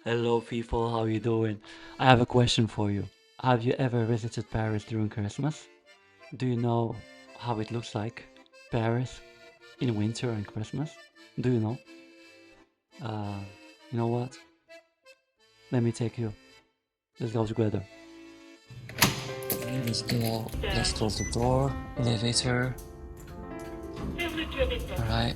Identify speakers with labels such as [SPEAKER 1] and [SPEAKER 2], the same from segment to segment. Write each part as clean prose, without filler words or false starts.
[SPEAKER 1] Hello people, how you doing? I have a question for you. Have you ever visited Paris during Christmas? Do you know how it looks like? Paris in winter and Christmas? Do you know? Uh, you know what? Let me take you. Let's go together. Okay, let's go. Let's close the door. Elevator. Alright.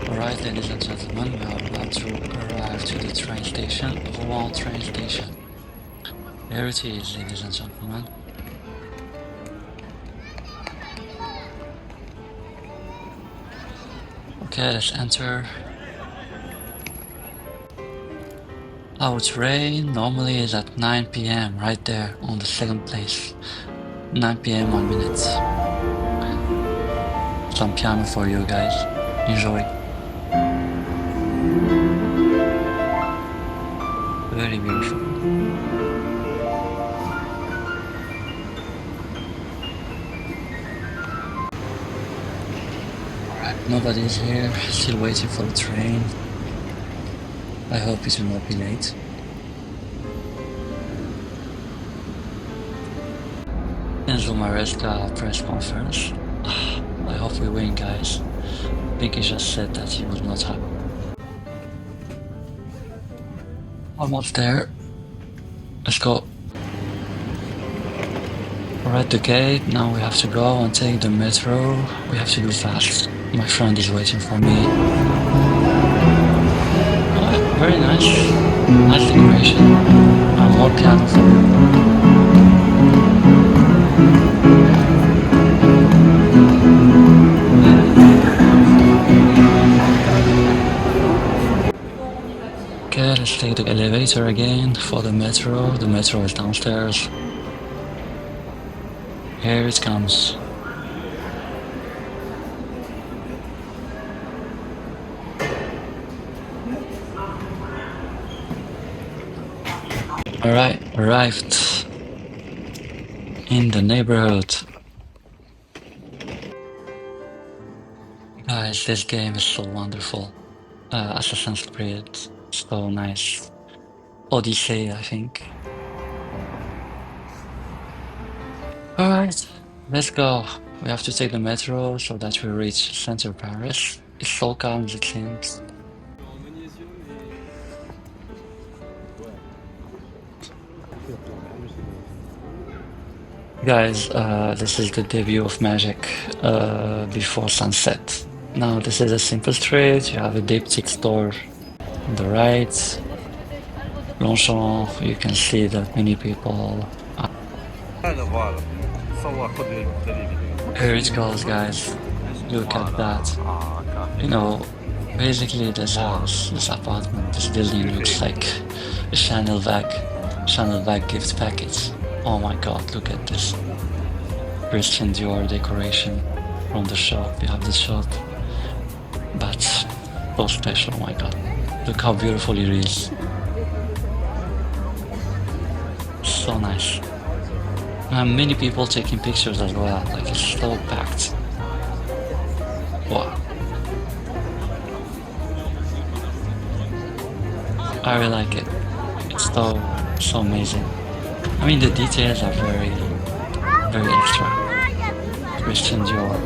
[SPEAKER 1] Alright, ladies and gentlemen, we are about to arrive to the train station. Rouen train station. There it is, ladies and gentlemen. Okay, let's enter. Our train normally is at 9 p.m. right there on the second place. 9 p.m. 1 minute. Some piano for you guys. Enjoy. Very beautiful. Alright, nobody's here. Still waiting for the train. I hope it will not be late. Enzo Maresca press conference. I hope we win, guys. I think he just said that he would not have. Almost there. Let's go. We're at the gate. Now we have to go and take the metro. We have to do fast. My friend is waiting for me. Very nice. Nice decoration. And more piano for you. Okay, let's take the elevator again for the metro. The metro is downstairs. Here it comes. Alright, arrived in the neighborhood. Guys, this game is so wonderful. Assassin's Creed, so nice. Odyssey, I think. Alright, let's go. We have to take the metro so that we reach center Paris. It's so calm as it seems. Guys, this is the debut of Magic before sunset. Now this is a simple street, you have a diptych store on the right. Longchamp, you can see that many people. Here it goes, guys. Look at that. You know, basically this house, this apartment, this building looks like a Chanel bag gift package. Oh my god, look at this. Christian Dior decoration from the shop. You have the shop. But so special, oh my god. Look how beautiful it is. So nice. And many people taking pictures as well, like it's so packed. Wow. I really like it. It's so amazing. I mean the details are very extra. Christian Dior.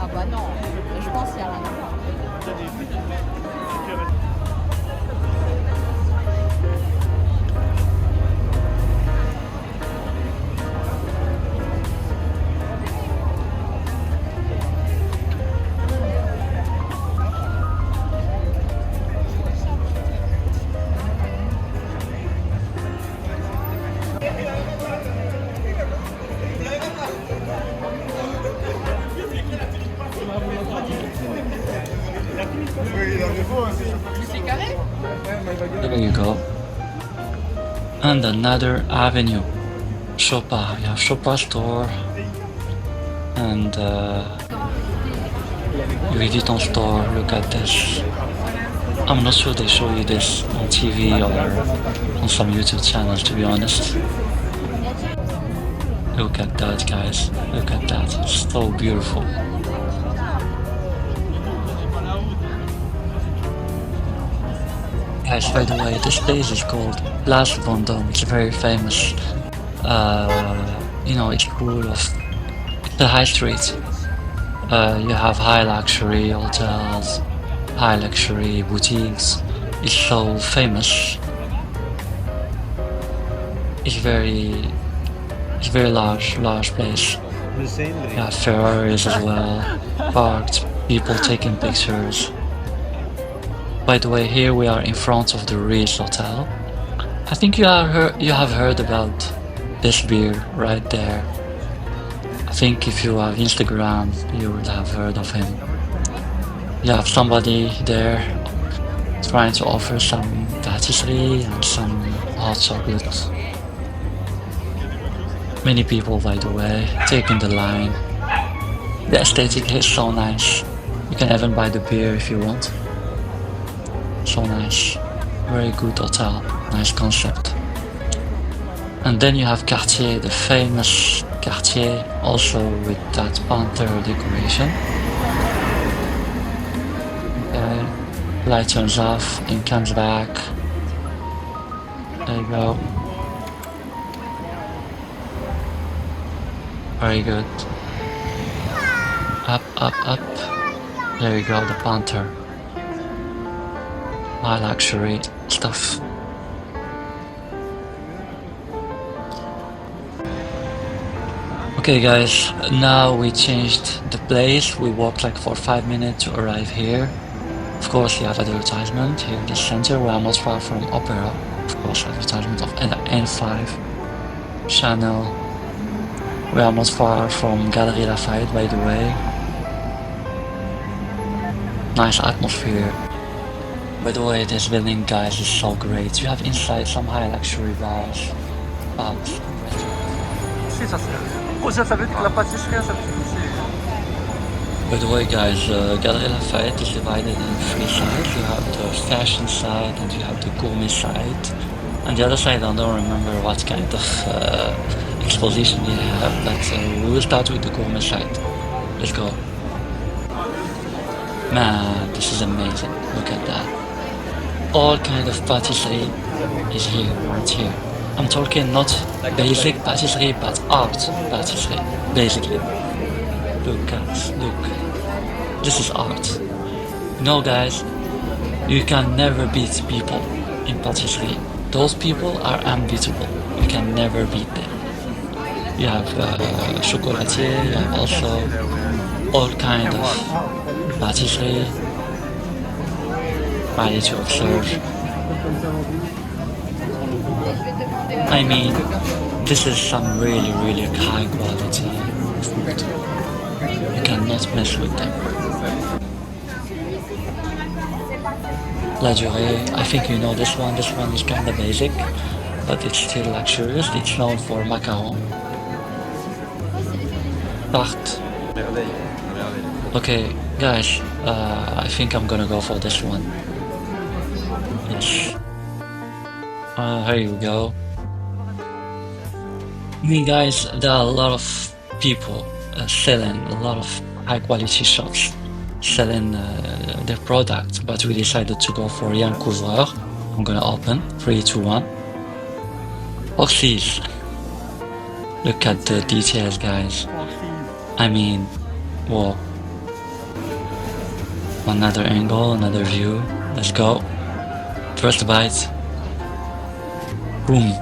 [SPEAKER 2] Ah bah non, je pense qu'il y a rien à voir. C'est carré?
[SPEAKER 1] There you go. And another avenue. Chopin. You have Chopin store. And Louis Vuitton store. Look at this. I'm not sure they show you this on TV or on some YouTube channels, to be honest. Look at that, guys. Look at that. It's so beautiful. Guys, by the way, this place is called Place Vendôme. It's very famous. It's full of the high street. You have high luxury hotels, high luxury boutiques. It's so famous. It's very large place. You have Ferraris as well, parked, people taking pictures. By the way, here we are in front of the Ritz Hotel. I think you have heard about this beer right there. I think if you have Instagram, you would have heard of him. You have somebody there trying to offer some patisserie and some hot chocolate. Many people, by the way, taking the line. The aesthetic is so nice. You can even buy the beer if you want. So nice. Very good hotel. Nice concept. And then you have Cartier, the famous Cartier, also with that panther decoration. Okay. Light turns off and comes back. There you go. Very good. Up, up, up. There you go, the panther. High luxury stuff. Okay guys, now we changed the place. We walked like for 5 minutes to arrive here. Of course you have advertisement here in the center. We are not far from Opera. Of course, advertisement of N5 Chanel. We are not far from Galerie Lafayette, by the way. Nice atmosphere. By the way, this building, guys, is so great. You have inside some high luxury bars. By the way, guys, Galerie Lafayette is divided in 3 sides. You have the fashion side and you have the gourmet side. And the other side, I don't remember what kind of exposition they have, but we will start with the gourmet side. Let's go. Man, this is amazing. Look at that. All kind of patisserie is here, right here. I'm talking not basic patisserie, but art patisserie, basically. Look guys, look. This is art. No guys, you can never beat people in patisserie. Those people are unbeatable. You can never beat them. You have chocolatier, you have also all kind of patisserie. Ready to observe. I mean, this is some really high quality food. You cannot mess with them. La Durée, I think you know this one. This one is kinda basic, but it's still luxurious. It's known for macaron. Tarte. Okay, guys, I think I'm gonna go for this one. Yes. Here you go. I mean, guys, there are a lot of people selling a lot of high quality shops selling their products, but we decided to go for Young Couvreur. I'm gonna open 3, 2, 1. Oxys. Look at the details, guys. I mean, whoa. Another angle, another view. Let's go. First bite. Boom.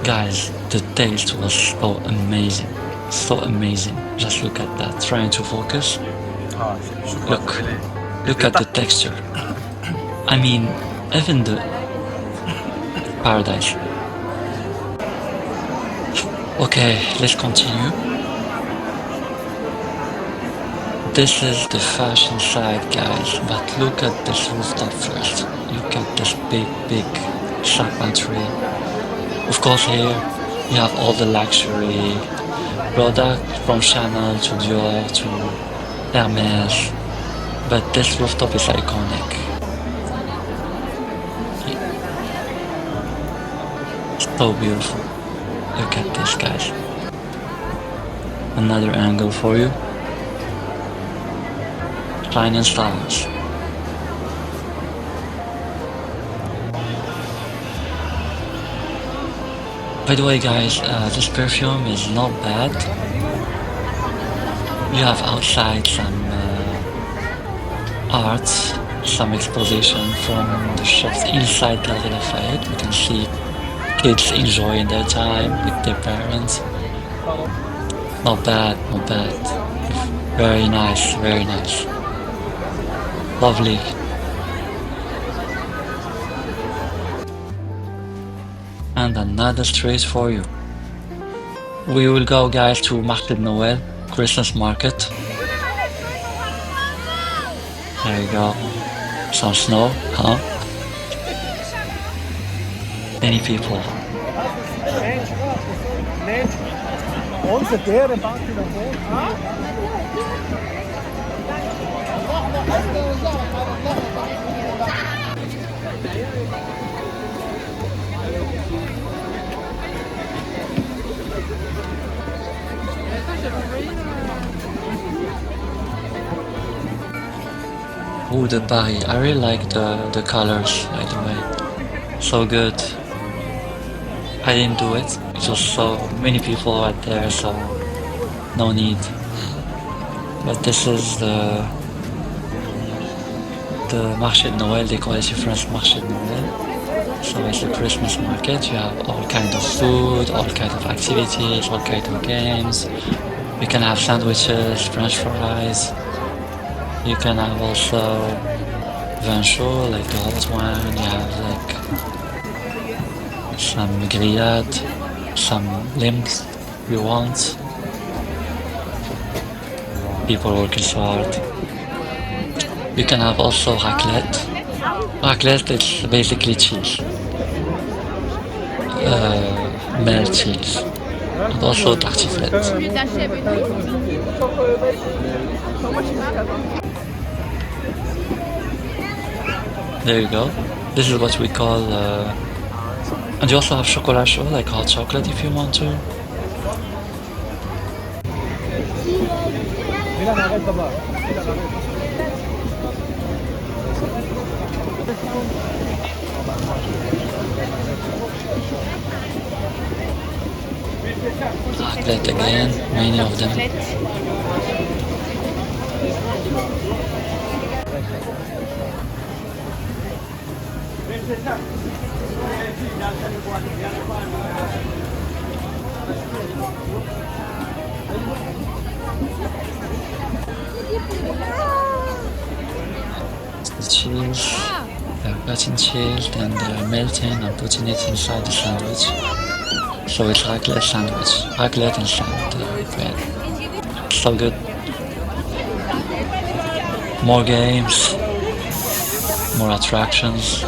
[SPEAKER 1] Guys, the taste was so amazing. So amazing. Just look at that. Trying to focus. Look at the texture. I mean, even the paradise. Okay, let's continue. This is the fashion side, guys, but look at this rooftop first. Look at this big charpentry. Of course, here you have all the luxury products from Chanel to Dior to Hermes, but this rooftop is iconic. So beautiful. Look at this, guys. Another angle for you. Shining stars. By the way, guys, this perfume is not bad. You have outside some art, some exposition from the shops inside Galerie Lafayette. You can see kids enjoying their time with their parents. Not bad, not bad. Very nice, very nice. Lovely. And another street for you. We will go, guys, to Marché de Noël, Christmas market. There you go. Some snow, huh? Many people. Ooh, the Paris. I really like the colors, by the way. So good. I didn't do it. It was so many people right there, so no need. But this is the Marché de Noël, they call it in France Marché de Noël. So it's a Christmas market. You have all kinds of food, all kinds of activities, all kinds of games. You can have sandwiches, French fries. You can have also vin chaud, like the hot wine. You have like some grillade, some limbs you want. People working so hard. You can have also raclette. Raclette is basically cheese. Melt cheese. And also tartiflette. There you go. This is what we call and you also have chocolat chaud, like hot chocolate if you want to. Raclette again, many of them. The cheese, they're cutting cheese, then they're melting and putting it inside the sandwich. So it's raclette sandwich, raclette and bread. So good. More games, more attractions.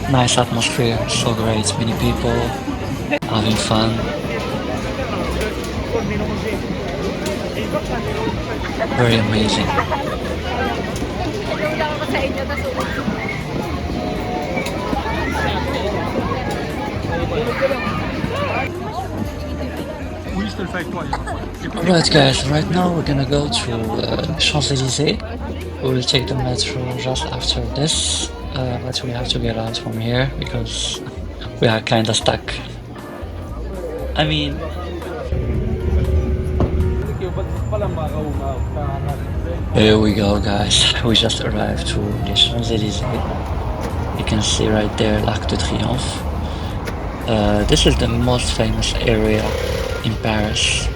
[SPEAKER 1] Nice atmosphere, so great, many people having fun. Very amazing. Alright guys, right now we're gonna go to Champs-Élysées. We will take the metro just after this, but we have to get out from here because we are kinda stuck. I mean, here we go guys, we just arrived to the Champs-Élysées. You can see right there l'Arc de Triomphe. This is the most famous area in Paris.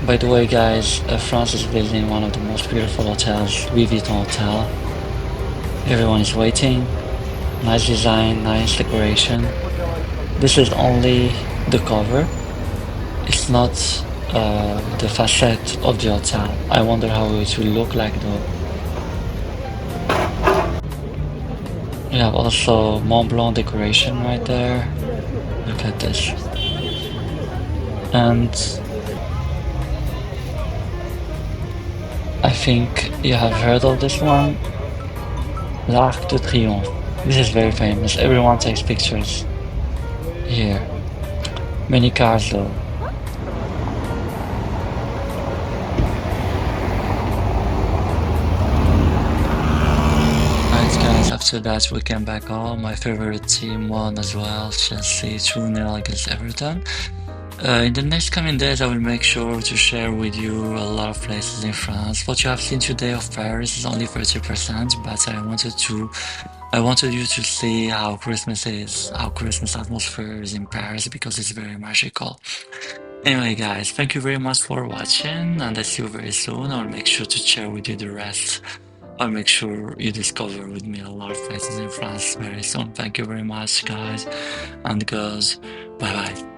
[SPEAKER 1] By the way guys, France is building one of the most beautiful hotels, Louis Vuitton Hotel. Everyone is waiting. Nice design, nice decoration. This is only the cover. It's not the facade of the hotel. I wonder how it will look like though. You have also Mont Blanc decoration right there. Look at this. And I think you have heard of this one, l'Arc de Triomphe. This is very famous. Everyone takes pictures here. Many cars though. Alright guys, after that we came back home. My favorite team won as well. Chelsea 2-0 against Everton. In the next coming days, I will make sure to share with you a lot of places in France. What you have seen today of Paris is only 30%, but I wanted you to see how Christmas is, how Christmas atmosphere is in Paris because it's very magical. Anyway, guys, thank you very much for watching, and I see you very soon. I'll make sure to share with you the rest. I'll make sure you discover with me a lot of places in France very soon. Thank you very much, guys and girls. Bye bye.